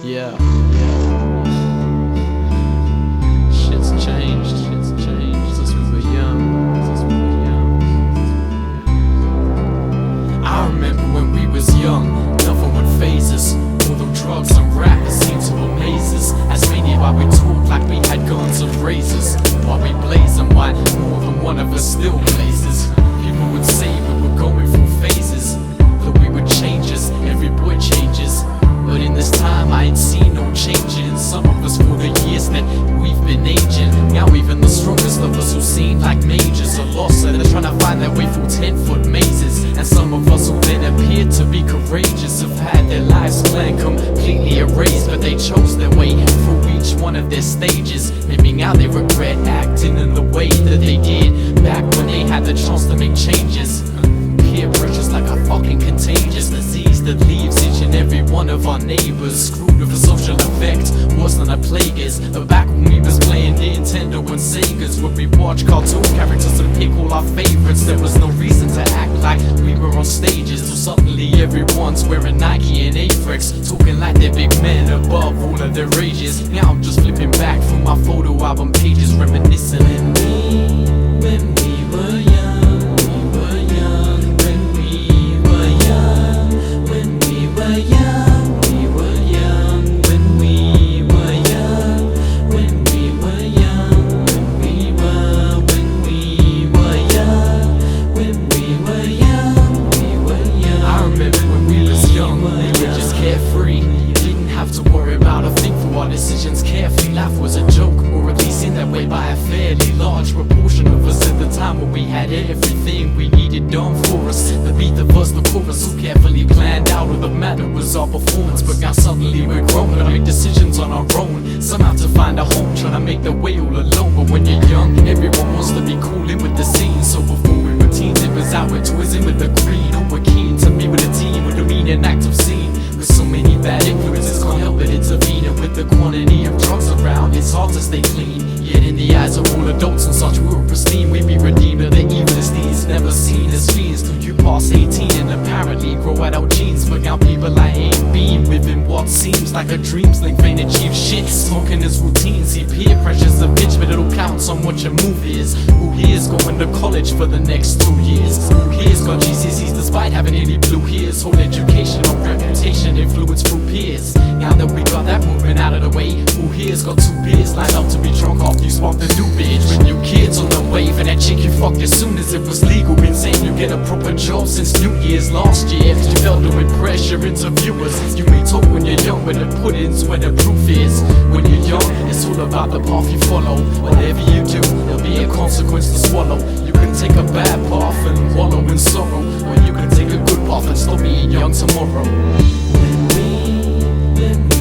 Yeah. Shit's changed. Since we were young. I remember when we was young, nothing would faze us. Although drugs and rappers seemed to amaze us. As many while we talk like we had guns and razors. While we blaze and why more than one of us still blazes. People would say we were going through phases, that we would change us, every boy changes. But in this time I ain't seen no changing. Some of us for the years that we've been aging. Now even the strongest of us who seem like majors are lost, and they're trying to find their way through 10-foot mazes. And some of us who then appeared to be courageous have had their lives planned completely erased, but they chose their way through each one of their stages. Maybe now they regret acting in the way that they did back when they had the chance to make changes. Peer pressure's like a fucking contagious disease that leaves each and every one of our neighbors screwed with a social effect worse than a plague is. But back when we was playing Nintendo and Segas, when we watch cartoon characters and pick all our favorites, there was no reason to act like we were on stages. So suddenly everyone's wearing Nike and Apex, talking like they're big men above all of their ages. Now I'm just flipping back through my photo album pages, reminiscing when we were young. Decisions carefully, life was a joke, or at least in that way by a fairly large proportion of us at the time when we had everything we needed done for us. The beat, the verse, the chorus, so carefully planned out, all that mattered was our performance. But now suddenly we're grown, but I make decisions on our own, somehow to find a home, trying to make the way all alone. But when you're young, everyone wants to be cool in with the scene. So before we were teens, it was out with toys in with the green. Oh, we're keen to be with a team with the mean and active scene. With so many bad influences, can't help but intervene. And with the quantity of drugs around, it's hard to stay clean. Yet in the eyes of all adults and such, we were pristine. We be redeemed of the evilest deeds, never seen as fiends till you pass 18 and apparently grow adult genes. But now people I ain't been within what seems like a dream. Sling ain't achieve shit, smoking is routine. See, peer pressure's a bitch, but it'll count on what your move is. Who here's going to college for the next 2 years? Who here's got GCSEs despite having any blue hairs? Whole education or reputation influenced through peers. Now that we got that movement out of the way, who here's got 2 beers lined up to be drunk after you spark the new bitch? When your kids on the wave and that chick you fucked as soon as it was legal, been saying you get a proper job since New Year's last year. You felt to impress your interviewers. You may talk when you're young, but the pudding's where the proof is. When you're young, it's all about the path you follow. Whatever you do, there'll be a consequence to swallow. You can take a bad path and wallow in sorrow, or you can take a good path and stop being young tomorrow. When